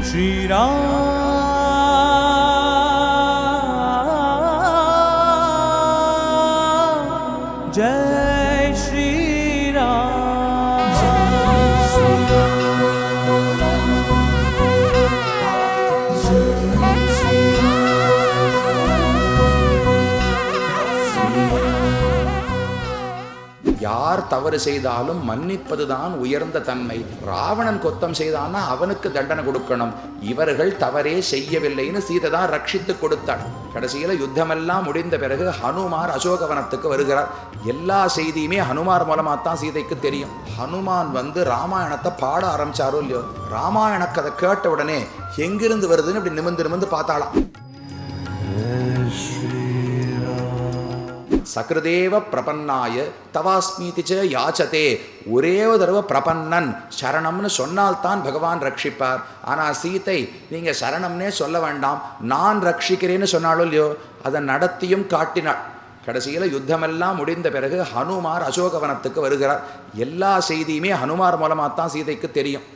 ஸ்ரீராம் ஜெய் ஸ்ரீராம். யார் தவறு செய்தாலும் மன்னிப்பதுதான் உயர்ந்த தன்மை. ராவணன் கொத்தம் செய்தான்னா அவனுக்கு தண்டனை கொடுக்கணும். இவர்கள் தவறே செய்யவில்லைன்னு சீதை தான் ரட்சித்து கொடுத்தாள். கடைசியில யுத்தமெல்லாம் முடிந்த பிறகு ஹனுமார் அசோகவனத்துக்கு வருகிறார். எல்லா செய்தியுமே ஹனுமார் மூலமா தான் சீதைக்கு தெரியும். ஹனுமான் ராமாயணத்தை பாட ஆரம்பிச்சாரோ இல்லையோ, ராமாயண கதை கேட்ட உடனே எங்கிருந்து வருதுன்னு இப்படி நிமிந்து நிமிந்து பார்த்தாளாம். சக்ருதேவ பிரபன்னாய தவாஸ்மீதிச்ச யாச்சதே. ஒரே தடவை பிரபன்னன் சரணம்னு சொன்னால்தான் பகவான் ரட்சிப்பார். ஆனால் சீதை நீங்கள் சரணம்னே சொல்ல வேண்டாம், நான் ரட்சிக்கிறேன்னு சொன்னாலும் இல்லையோ, அதை நடத்தியும் காட்டினாள். கடைசியில் யுத்தமெல்லாம் முடிந்த பிறகு ஹனுமார் அசோகவனத்துக்கு வருகிறார். எல்லா செய்தியுமே ஹனுமார் மூலமாக தான் சீதைக்கு தெரியும்.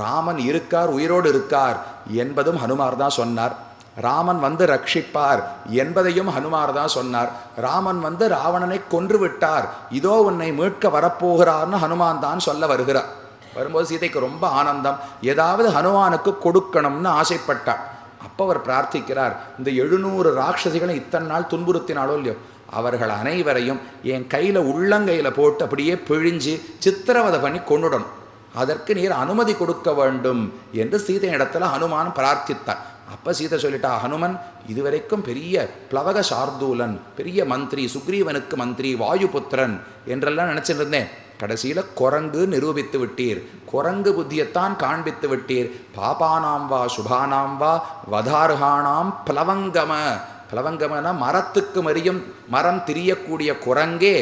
ராமன் இருக்கார், உயிரோடு இருக்கார் என்பதும் ஹனுமார் தான் சொன்னார். ராமன் ரட்சிப்பார் என்பதையும் ஹனுமார் தான் சொன்னார். ராமன் ராவணனை கொன்று விட்டார், இதோ உன்னை மீட்க வரப்போகிறார்னு ஹனுமான் தான் சொல்ல வருகிறார். வரும்போது சீதைக்கு ரொம்ப ஆனந்தம். ஏதாவது ஹனுமானுக்கு கொடுக்கணும்னு ஆசைப்பட்டார். அப்போ அவர் பிரார்த்திக்கிறார், இந்த 700 ராட்சசிகளை இத்தனை நாள் துன்புறுத்தினாலோ இல்லையோ, அவர்கள் அனைவரையும் என் கையில் உள்ளங்கையில் போட்டு அப்படியே பிழிஞ்சு சித்திரவதை பண்ணி கொண்டுடணும். அதற்கு நீர் அனுமதி கொடுக்க வேண்டும் என்று சீதை இடத்துல ஹனுமான் பிரார்த்தித்தார். அப்போ சீதை சொல்லிட்டா, ஹனுமன் இதுவரைக்கும் பெரிய பிளவக சார்தூலன், பெரிய மந்திரி, சுக்ரீவனுக்கு மந்திரி, வாயுபுத்திரன் என்றெல்லாம் நினச்சிட்டு இருந்தேன். கடைசியில் குரங்கு நிரூபித்து விட்டீர், குரங்கு புத்தியத்தான் காண்பித்து விட்டீர். பாபானாம் வா சுபானாம் வா வதார்ஹானாம் பிளவங்கம. பிளவங்கமனா மரத்துக்கு மரம் திரியக்கூடிய குரங்கே.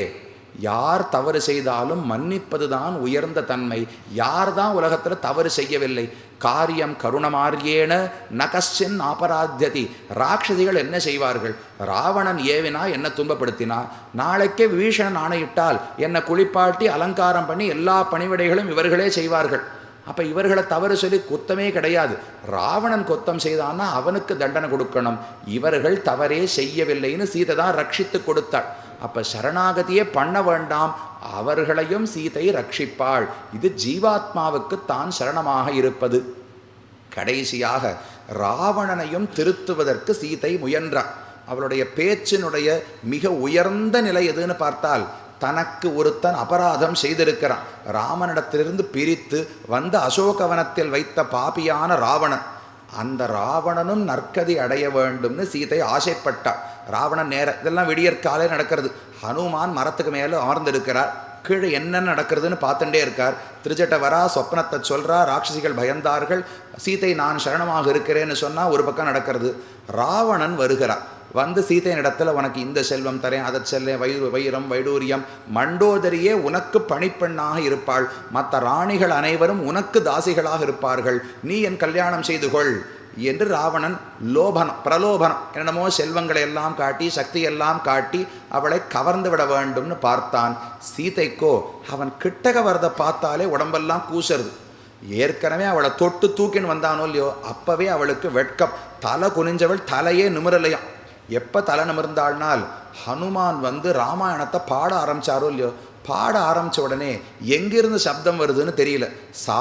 யார் தவறு செய்தாலும் மன்னிப்பதுதான் உயர்ந்த தன்மை. யார் தான் உலகத்தில் தவறு செய்யவில்லை? காரியம் கருணமாரியேன நகஸ்சின் ஆபராத்தியதி. ராட்சதிகள் என்ன செய்வார்கள்? ராவணன் ஏவினா என்ன துன்பப்படுத்தினா, நாளைக்கே விபீஷணன் ஆணையிட்டால் என்னை குளிப்பாட்டி அலங்காரம் பண்ணி எல்லா பணிவிடைகளும் இவர்களே செய்வார்கள். அப்போ இவர்களை தவறு சொல்லி குத்தமே கிடையாது. ராவணன் கொத்தம் செய்தான்னா அவனுக்கு தண்டனை கொடுக்கணும். இவர்கள் தவறே செய்யவில்லைன்னு சீதை தான் ரட்சித்து கொடுத்தாள். அப்போ சரணாகதியே பண்ண வேண்டாம், அவர்களையும் சீதை ரட்சிப்பாள். இது ஜீவாத்மாவுக்கு தான் சரணமாக இருப்பது. கடைசியாக ராவணனையும் திருத்துவதற்கு சீதை முயன்றாள். அவளுடைய பேச்சினுடைய மிக உயர்ந்த நிலை எதுன்னு பார்த்தால், தனக்கு ஒருத்தன் அபராதம் செய்திருக்கிறான். ராமனிடத்திலிருந்து பிரித்து அசோகவனத்தில் வைத்த பாபியான ராவணன், அந்த ராவணனும் நற்கதி அடைய வேண்டும்னு சீதை ஆசைப்பட்டாள். ராவணன் இதெல்லாம் விடியற்காலே நடக்கிறது. ஹனுமான் மரத்துக்கு மேலே அமர்ந்திருக்கிறார். கீழே என்ன நடக்கிறதுன்னு பார்த்துட்டே இருக்கார். திருஜட்ட வரா, சொப்னத்தை சொல்கிறா, ராட்சசிகள் பயந்தார்கள். சீதை நான் சரணமாக இருக்கிறேன்னு சொன்னால் ஒரு பக்கம் நடக்கிறது. ராவணன் வருகிறார். சீதையின் இடத்துல உனக்கு இந்த செல்வம் தரேன், அதை செல்லேன், வைரம் வைடூரியம், மண்டோதரியே உனக்கு பணிப்பெண்ணாக இருப்பாள், மற்ற ராணிகள் அனைவரும் உனக்கு தாசிகளாக இருப்பார்கள், நீ என் கல்யாணம் செய்து கொள் என்று ராவணன் பிரலோபனம் என்னமோ செல்வங்களை எல்லாம் காட்டி சக்தியெல்லாம் காட்டி அவளை கவர்ந்து விட வேண்டும்னு பார்த்தான். சீதைக்கோ அவன் கிட்டக வரதை பார்த்தாலே உடம்பெல்லாம் கூசுறது. ஏற்கனவே அவளை தொட்டு தூக்கின்னு வந்தானோ இல்லையோ, அப்பவே அவளுக்கு வெட்கம். தலை குனிஞ்சவள் தலையே நிமிரலையாம். எப்போ தலை நிமிர்ந்தாள்னால் ஹனுமான் ராமாயணத்தை பாட ஆரம்பிச்சாரோ இல்லையோ, பாட ஆரம்பித்த உடனே எங்கிருந்து சப்தம் வருதுன்னு தெரியல. சா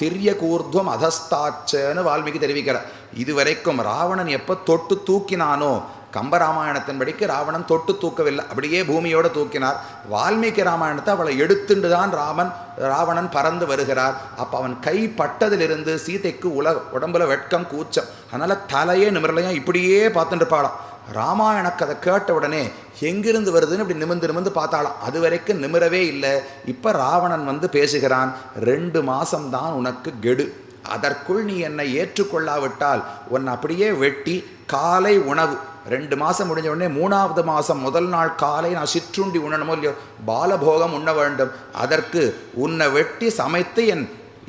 திரிய கூர்துவம் அதஸ்தாச்சன்னு வால்மீகி தெரிவிக்கிறார். இதுவரைக்கும் ராவணன் எப்போ தொட்டு தூக்கினானோ, கம்பராமாயணத்தின்படிக்கு ராவணன் தொட்டு தூக்கவில்லை, அப்படியே பூமியோடு தூக்கினார். வால்மீகி ராமாயணத்தை அவளை எடுத்துண்டு தான் ராவணன் பறந்து வருகிறார். அப்போ அவன் கை பட்டதிலிருந்து சீதைக்கு உடம்புல வெட்கம் கூச்சம். அதனால் தலையே நிமிரலையும் இப்படியே பார்த்துட்டு இருப்பாளாம். ராமாயண கதை கேட்ட உடனே எங்கிருந்து வருதுன்னு இப்படி நிமிந்து நிமிந்து பார்த்தாளாம். அது வரைக்கும் நிமிரவே இல்லை. இப்போ ராவணன் பேசுகிறான், 2 மாதம்தான் உனக்கு கெடு, அதற்குள் நீ என்னை ஏற்றுக்கொள்ளாவிட்டால் உன்னை அப்படியே வெட்டி காலை உணவு 2 மாதம் முடிஞ்ச உடனே 3ஆவது மாதம் முதல் நாள் காலை நான் சிற்றுண்டி உண்ணணுமோ இல்லையோ, பாலபோகம் உண்ண வேண்டும். அதற்கு உன்னை வெட்டி சமைத்து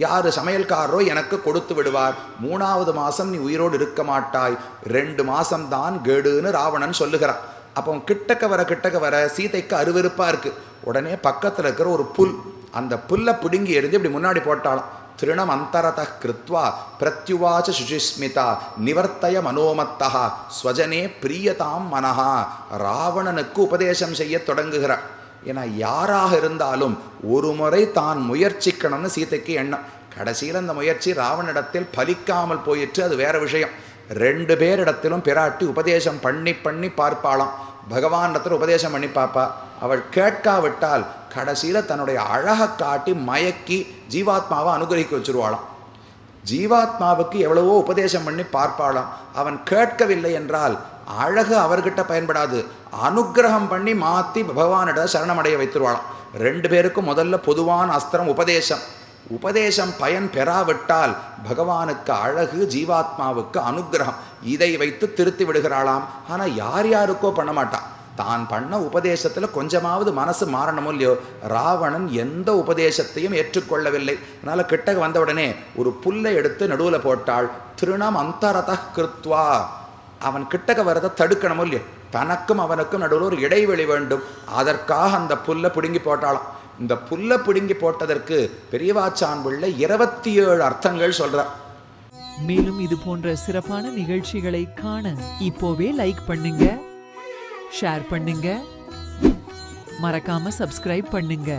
யார் சமையல்காரரோ எனக்கு கொடுத்து விடுவார். 3ஆவது மாதம் நீ உயிரோடு இருக்க மாட்டாய், 2 மாதம்தான் கேடுன்னு ராவணன் சொல்லுகிறான். அப்போ கிட்டக்க வர சீதைக்கு அருவருப்பாக இருக்குது. உடனே பக்கத்தில் இருக்கிற ஒரு புல், அந்த புல்லை பிடுங்கி எறிஞ்சு இப்படி முன்னாடி போட்டாலும் திருணம் அந்தரதः கிருத்வா பிரத்யுவாச்ச சுசிஸ்மிதா நிவர்த்தய மனோமத்தா ஸ்வஜனே பிரியதாம் மனஹா. ராவணனுக்கு உபதேசம் செய்ய தொடங்குகிறார். ஏன்னா யாராக இருந்தாலும் ஒரு முறை தான் முயற்சிக்கணும்னு சீதைக்கு எண்ணம். கடைசியில் அந்த முயற்சி ராவனிடத்தில் பலிக்காமல் போயிற்று, அது வேற விஷயம். 2 பேரிடத்திலும் பிராட்டி உபதேசம் பண்ணி பார்ப்பாளாம். பகவானிடத்தில் உபதேசம் பண்ணி பார்ப்பா. அவள் கேட்காவிட்டால் கடைசியில் தன்னுடைய அழகை காட்டி மயக்கி ஜீவாத்மாவை அனுகிரகிக்க வச்சுருவாளாம். ஜீவாத்மாவுக்கு எவ்வளவோ உபதேசம் பண்ணி பார்ப்பாளாம். அவன் கேட்கவில்லை என்றால் அழகு அவர்கிட்ட பயன்படாது, அனுகிரகம் பண்ணி மாற்றி பகவானிட சரணமடைய வைத்துருவாளாம். 2 பேருக்கும் முதல்ல பொதுவான அஸ்திரம் உபதேசம். உபதேசம் பயன் பெறாவிட்டால் பகவானுக்கு அழகு, ஜீவாத்மாவுக்கு அனுகிரகம். இதை வைத்து திருத்தி விடுகிறாளாம். ஆனால் யாருக்கோ பண்ண மாட்டான். தான் பண்ண உபதேசத்தில் கொஞ்சமாவது மனசு மாறணுமோ இல்லையோ. ராவணன் எந்த உபதேசத்தையும் ஏற்றுக்கொள்ளவில்லை. அதனால் கிட்டக வந்த உடனே ஒரு புல்லை எடுத்து நடுவில் போட்டாள். திருணம் அந்தரதः கிருத்வா. அவன் கிட்டக வரதை தடுக்கணுமோ இல்லையோ. தனக்கும் அவனுக்கும் நடுவில் ஒரு இடைவெளி வேண்டும். அதற்காக அந்த புல்லை பிடுங்கி போட்டாளாம். இந்த புல்லை பிடுங்கி போட்டதற்கு பெரியவாச்சான் பிள்ளை 27 அர்த்தங்கள் சொல்றார். மேலும் இது போன்ற சிறப்பான நிகழ்ச்சிகளை காண இப்போவே லைக் பண்ணுங்க, ஷேர் பண்ணுங்க, மறக்காம சப்ஸ்கிரைப் பண்ணுங்க.